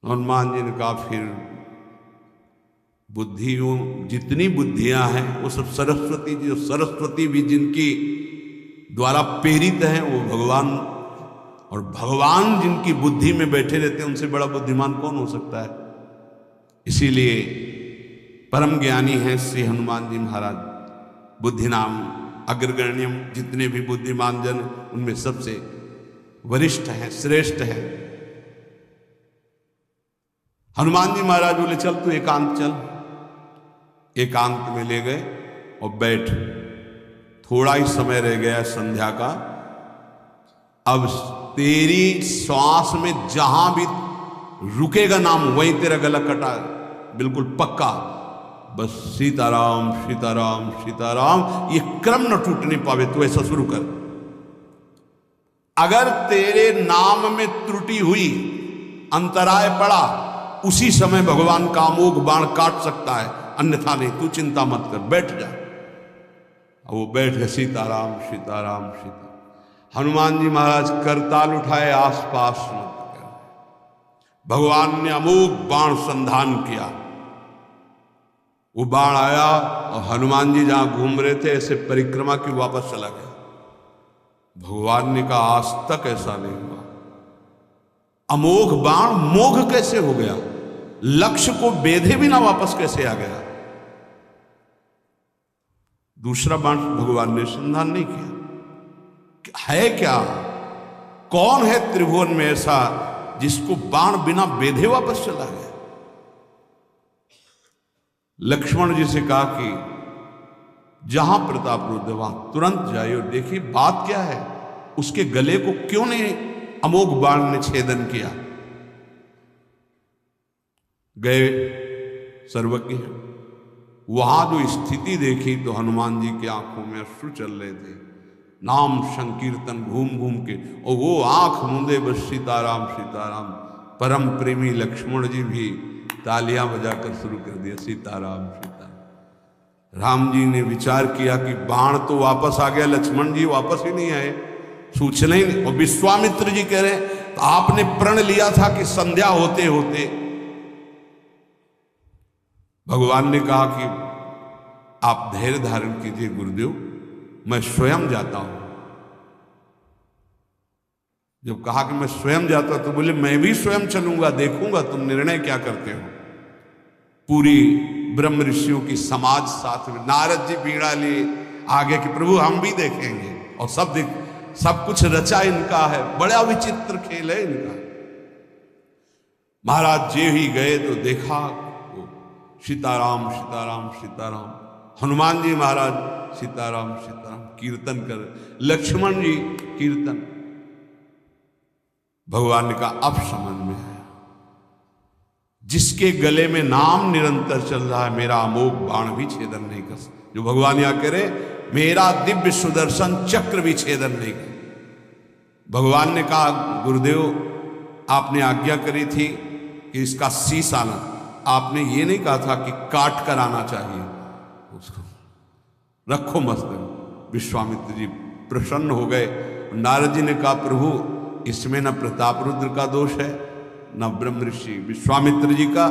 हनुमान जी ने कहा फिर बुद्धियों जितनी बुद्धियां हैं वो सब सरस्वती जी, सरस्वती भी जिनकी द्वारा प्रेरित हैं वो भगवान, और भगवान जिनकी बुद्धि में बैठे रहते हैं उनसे बड़ा बुद्धिमान कौन हो सकता है। इसीलिए परम ज्ञानी हैं श्री हनुमान जी महाराज, बुद्धि नाम अग्रगण्यम, जितने भी बुद्धिमान जन उनमें सबसे वरिष्ठ हैं, श्रेष्ठ हैं। हनुमान जी महाराज बोले चल तू एकांत चल। एकांत में ले गए और बैठ, थोड़ा ही समय रह गया संध्या का। अब तेरी श्वास में जहां भी रुकेगा नाम वहीं तेरा गला कटा, बिल्कुल पक्का। बस सीताराम सीताराम सीताराम, ये क्रम न टूटने पावे, तो ऐसा शुरू कर। अगर तेरे नाम में त्रुटि हुई, अंतराय पड़ा, उसी समय भगवान का अमोघ बाण काट सकता है, अन्यथा नहीं। तू चिंता मत कर, बैठ जा। वो बैठ गए, सीताराम सीताराम सीताराम। हनुमान जी महाराज करताल उठाए, आसपास मत कर। भगवान ने अमोघ बाण संधान किया। वो बाण आया और हनुमान जी जहां घूम रहे थे ऐसे परिक्रमा की वापस चला गया। भगवान ने कहा आज तक ऐसा नहीं हुआ। अमोघ बाण मोघ कैसे हो गया, लक्ष्य को बेधे बिना वापस कैसे आ गया। दूसरा बाण भगवान ने संधान नहीं किया। है क्या, कौन है त्रिभुवन में ऐसा जिसको बाण बिना बेधे वापस चला गया। लक्ष्मण जी से कहा कि जहां प्रताप रुद्र वहां तुरंत जाइए और देखिए बात क्या है, उसके गले को क्यों नहीं अमोघ बाण ने छेदन किया। गए, सर्वज्ञ वहां जो स्थिति देखी तो हनुमान जी की आंखों में अश्रु चल रहे थे। नाम संकीर्तन घूम घूम के, और वो आंख मूंदे बस सीताराम सीताराम। परम प्रेमी लक्ष्मण जी भी तालियां बजाकर शुरू कर दिया, सीताराम सीताराम। राम जी ने विचार किया कि बाण तो वापस आ गया, लक्ष्मण जी वापस ही नहीं आए, सूचना ही नहीं। और विश्वामित्र जी कह रहे तो आपने प्रण लिया था कि संध्या होते होते। भगवान ने कहा कि आप धैर्य धारण कीजिए गुरुदेव, मैं स्वयं जाता हूं। जब कहा कि मैं स्वयं जाता तो बोले मैं भी स्वयं चलूंगा, देखूंगा तुम निर्णय क्या करते हो। पूरी ब्रह्म ऋषियों की समाज साथ में, नारद जी बीड़ा लिए आगे कि प्रभु हम भी देखेंगे, और सब कुछ रचा इनका है, बड़ा विचित्र खेल है इनका। महाराज जे ही गए तो देखा सीताराम सीताराम सीताराम। हनुमान जी महाराज सीताराम सीताराम कीर्तन कर, लक्ष्मण जी कीर्तन। भगवान ने कहा अब समझ में आया, जिसके गले में नाम निरंतर चल रहा है मेरा अमोघ बाण भी छेदन नहीं कर सकता। जो भगवान यहां करे मेरा दिव्य सुदर्शन चक्र भी छेदन नहीं कर। भगवान ने कहा गुरुदेव आपने आज्ञा करी थी कि इसका शीश आना, आपने ये नहीं कहा था कि काट कर आना चाहिए, उसको रखो मस्त। विश्वामित्र जी प्रसन्न हो गए। नारद जी ने कहा प्रभु इसमें न प्रताप रुद्र का दोष है न ब्रह्म ऋषि विश्वामित्र जी का।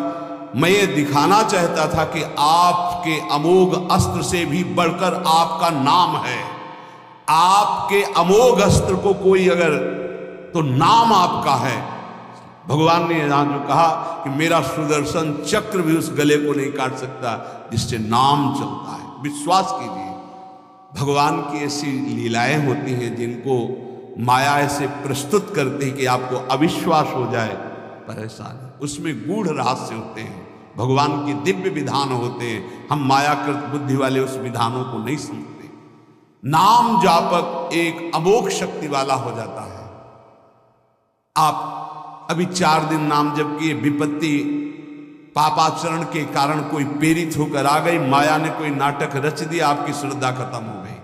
मैं ये दिखाना चाहता था कि आपके अमोघ अस्त्र से भी बढ़कर आपका नाम है। आपके अमोघ अस्त्र को कोई अगर, तो नाम आपका है। भगवान ने यहां जो कहा कि मेरा सुदर्शन चक्र भी उस गले को नहीं काट सकता जिससे नाम चलता है। विश्वास कीजिए भगवान की ऐसी लीलाएं होती हैं जिनको माया ऐसे प्रस्तुत करती है कि आपको अविश्वास हो जाए, पर ऐसा नहीं। उसमें गूढ़ रहस्य होते हैं, भगवान के दिव्य विधान होते हैं। हम मायाकृत बुद्धि वाले उस विधानों को नहीं समझते। नाम जापक एक अमोघ शक्ति वाला हो जाता है। आप अभी 4 दिन नाम जप किए, विपत्ति पापाचरण के कारण कोई प्रेरित होकर आ गई, माया ने कोई नाटक रच दिया, आपकी श्रद्धा खत्म हो गई।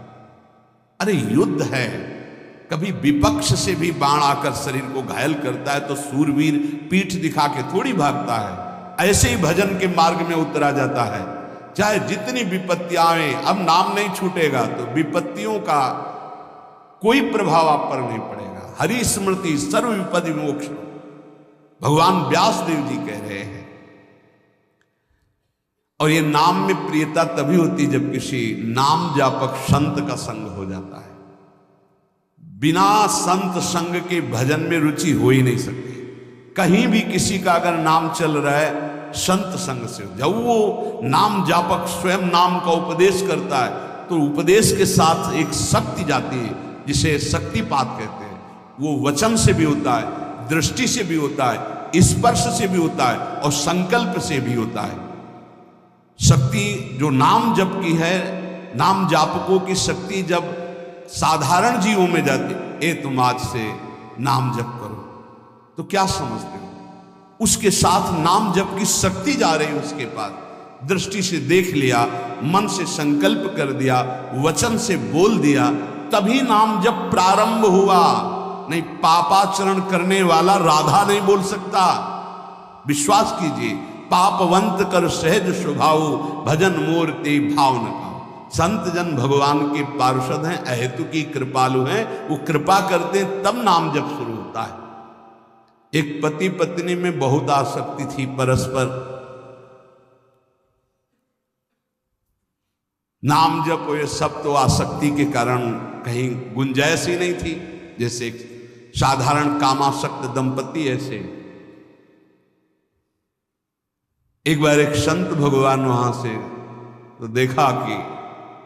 अरे युद्ध है, कभी विपक्ष से भी बाण आकर शरीर को घायल करता है तो सूरवीर पीठ दिखा के थोड़ी भागता है। ऐसे ही भजन के मार्ग में उतरा जाता है, चाहे जितनी विपत्तियां आए। अब नाम नहीं छूटेगा तो विपत्तियों का कोई प्रभाव आप पर नहीं पड़ेगा। हरि स्मृति सर्व विपदि मोक्ष। भगवान व्यासदेव जी कह रहे हैं। और ये नाम में प्रियता तभी होती जब किसी नाम जापक संत का संग हो जाता है। बिना संत संग के भजन में रुचि हो ही नहीं सकती। कहीं भी किसी का अगर नाम चल रहा है संत संग से, जब वो नाम जापक स्वयं नाम का उपदेश करता है तो उपदेश के साथ एक शक्ति जाती है जिसे शक्तिपात कहते हैं। वो वचन से भी होता है, दृष्टि से भी होता है, स्पर्श से भी होता है और संकल्प से भी होता है। शक्ति जो नाम जप की है, नाम जापकों की शक्ति जब साधारण जीवों में जाती, ए तुम आज से नाम जप करो, तो क्या समझते हो? उसके साथ नाम जप की शक्ति जा रही है उसके पास। दृष्टि से देख लिया, मन से संकल्प कर दिया, वचन से बोल दिया, तभी नाम जप प्रारंभ हुआ। नहीं, पापाचरण करने वाला राधा नहीं बोल सकता। विश्वास कीजिए, पापवंत कर सहज स्वभाव, भजन मूर्ति भाव न पाओ। संत जन भगवान के पार्षद हैं, अहेतु की कृपालु हैं, वो कृपा करते हैं तब नाम जप शुरू होता है। एक पति पत्नी में बहुत आसक्ति थी परस्पर, नाम जप ये सब तो आसक्ति के कारण कहीं गुंजाइश ही नहीं थी। जैसे साधारण कामासक्त दंपति, ऐसे एक बार एक संत भगवान वहां से तो देखा कि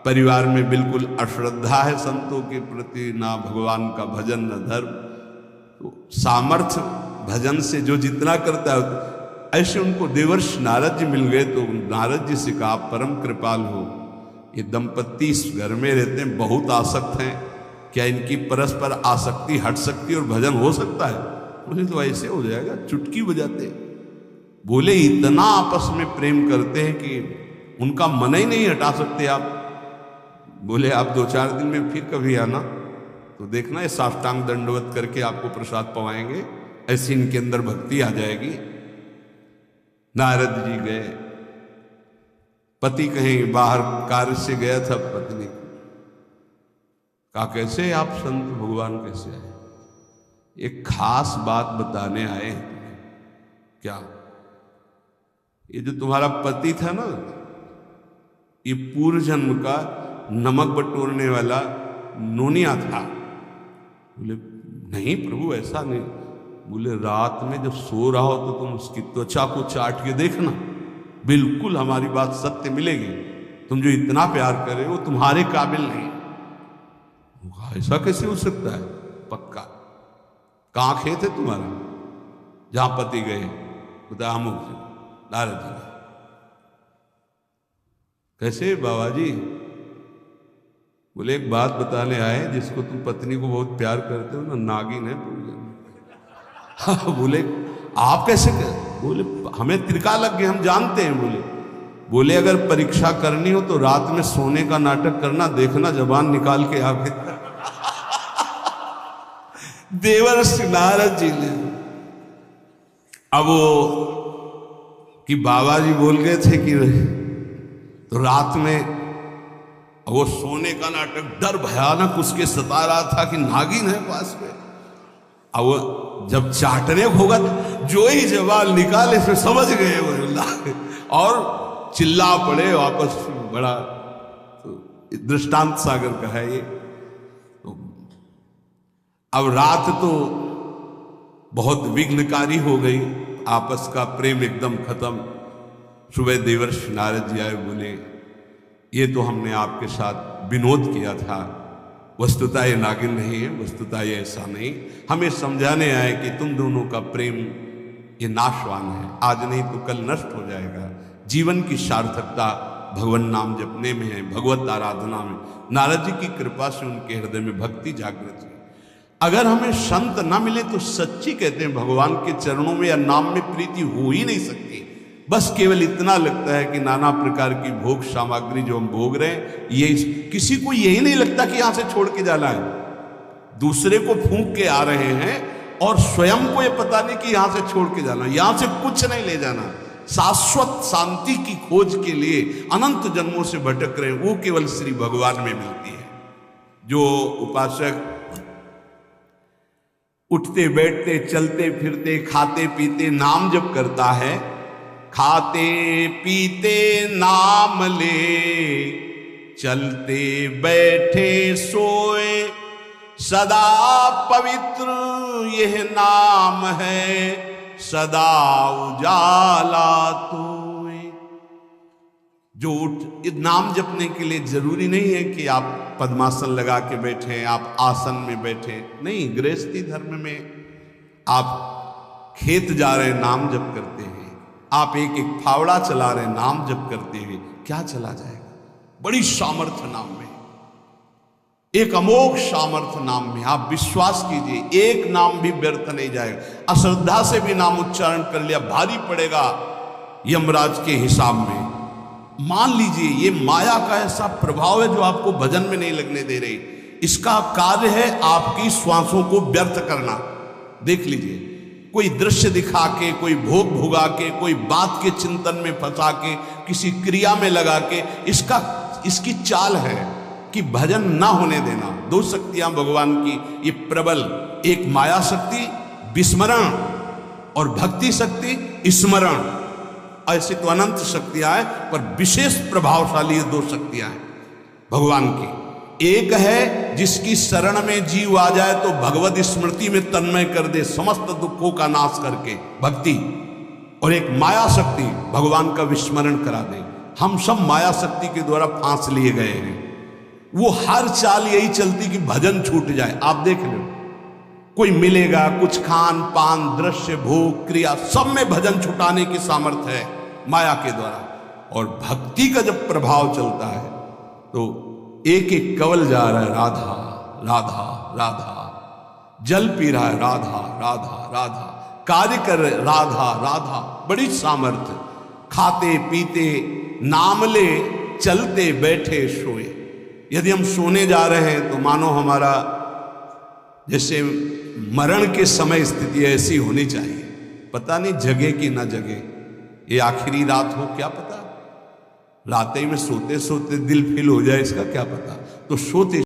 परिवार में बिल्कुल अश्रद्धा है संतों के प्रति, ना भगवान का भजन न धर्म। तो सामर्थ्य भजन से जो जितना करता है, ऐसे उनको देवर्षि नारद जी मिल गए। तो नारद जी से कहा, परम कृपाल हो, ये दंपत्ति इस घर में रहते हैं, बहुत आसक्त हैं, क्या इनकी परस्पर आसक्ति हट सकती है और भजन हो सकता है? बोले तो ऐसे हो जाएगा, चुटकी बजाते। बोले इतना आपस में प्रेम करते हैं कि उनका मन ही नहीं हटा सकते आप। बोले आप 2-4 दिन में फिर कभी आना तो देखना, ये साष्टांग दंडवत करके आपको प्रसाद पवाएंगे, ऐसी इनके अंदर भक्ति आ जाएगी। नारद जी गए, पति कहीं बाहर कार्य से गया था, पत्नी कहा कैसे आप संत भगवान कैसे आए? एक खास बात बताने आए हैं। क्या? ये जो तुम्हारा पति था ना, ये पूर्व जन्म का नमक बटोरने वाला नोनिया था। बोले नहीं प्रभु, ऐसा नहीं। बोले रात में जब सो रहा हो तो तुम उसकी त्वचा को चाट के देखना, बिल्कुल हमारी बात सत्य मिलेगी। तुम जो इतना प्यार कर रहे हो तुम्हारे काबिल नहीं। ऐसा कैसे हो सकता है? पक्का। कहाँ खेत है तुम्हारा जहां पति गए? बता अमुक जी, नारद जी। कैसे बाबा जी? बोले एक बात बताने आए, जिसको तुम पत्नी को बहुत प्यार करते हो ना, नागिन है पूरी। बोले आप कैसे कर? बोले हमें त्रिका लग गए, हम जानते हैं। बोले अगर परीक्षा करनी हो तो रात में सोने का नाटक करना, देखना जबान निकाल के आगे। देवर्षि नारद जी ने अब वो कि बाबा जी बोल गए थे कि तो रात में वो सोने का नाटक, डर भयानक उसके सता रहा था कि नागिन है पास में। अब वो जब चाटने होगा, जो ही जवान निकाले फिर समझ गए वो, और चिल्ला पड़े वापस। बड़ा तो दृष्टांत सागर का है ये। तो अब रात तो बहुत विघ्नकारी हो गई, आपस का प्रेम एकदम खत्म। सुबह देवर्षि नारद जी आए, बोले ये तो हमने आपके साथ विनोद किया था, वस्तुतः ये नागिन नहीं है, वस्तुतः ये ऐसा नहीं। हमें समझाने आए कि तुम दोनों का प्रेम ये नाशवान है, आज नहीं तो कल नष्ट हो जाएगा। जीवन की सार्थकता भगवान नाम जपने में है, भगवत आराधना में। नारद जी की कृपा से उनके हृदय में भक्ति जागृत हुई। अगर हमें संत ना मिले तो सच्ची कहते हैं भगवान के चरणों में या नाम में प्रीति हो ही नहीं सकती। बस केवल इतना लगता है कि नाना प्रकार की भोग सामग्री जो हम भोग रहे हैं, ये किसी को यही नहीं लगता कि यहां से छोड़ के जाना है। दूसरे को फूंक के आ रहे हैं और स्वयं को ये पता नहीं कि यहां से छोड़ के जाना, यहां से कुछ नहीं ले जाना। शाश्वत शांति की खोज के लिए अनंत जन्मों से भटक रहे हैं, वो केवल श्री भगवान में मिलती है। जो उपासक उठते बैठते चलते फिरते खाते पीते नाम जप करता है, खाते पीते नाम ले, चलते बैठे सोए सदा पवित्र यह नाम है, सदा उजाला तोए। जो उठ नाम जपने के लिए जरूरी नहीं है कि आप पद्मासन लगा के बैठे, आप आसन में बैठे, नहीं। गृहस्थी धर्म में आप खेत जा रहे नाम जप करते हैं, आप एक एक फावड़ा चला रहे नाम जप करते हुए, क्या चला जाएगा? बड़ी सामर्थ्य नाम में, एक अमोघ सामर्थ्य नाम में। आप विश्वास कीजिए, एक नाम भी व्यर्थ नहीं जाएगा। अश्रद्धा से भी नाम उच्चारण कर लिया, भारी पड़ेगा यमराज के हिसाब में। मान लीजिए ये माया का ऐसा प्रभाव है जो आपको भजन में नहीं लगने दे रही। इसका कार्य है आपकी श्वासों को व्यर्थ करना। देख लीजिए, कोई दृश्य दिखा के, कोई भोग भुगा के, कोई बात के चिंतन में फंसा के, किसी क्रिया में लगा के, इसकी चाल है कि भजन ना होने देना। दो शक्तियां भगवान की ये प्रबल, एक माया शक्ति विस्मरण और भक्ति शक्ति स्मरण। ऐसे तो अनंत शक्तियां हैं, पर विशेष प्रभावशाली ये दो शक्तियां हैं भगवान की। एक है जिसकी शरण में जीव आ जाए तो भगवत स्मृति में तन्मय कर दे, समस्त दुखों का नाश करके, भक्ति। और एक माया शक्ति भगवान का विस्मरण करा दे। हम सब माया शक्ति के द्वारा फांस लिए गए हैं। वो हर चाल यही चलती कि भजन छूट जाए। आप देख लो, कोई मिलेगा, कुछ खान पान दृश्य भोग क्रिया सब में भजन छुटाने की सामर्थ्य है माया के द्वारा। और भक्ति का जब प्रभाव चलता है तो एक एक कवल जा रहा है राधा राधा राधा, जल पी रहा है राधा राधा राधा, कार्य कर रहे राधा राधा, बड़ी सामर्थ्य। खाते पीते नाम ले, चलते बैठे सोए। यदि हम सोने जा रहे हैं तो मानो हमारा जैसे मरण के समय स्थिति ऐसी होनी चाहिए। पता नहीं जगे कि ना जगे, ये आखिरी रात हो, क्या पता। रात ही में सोते सोते दिल फील हो जाए, इसका क्या पता। तो सोते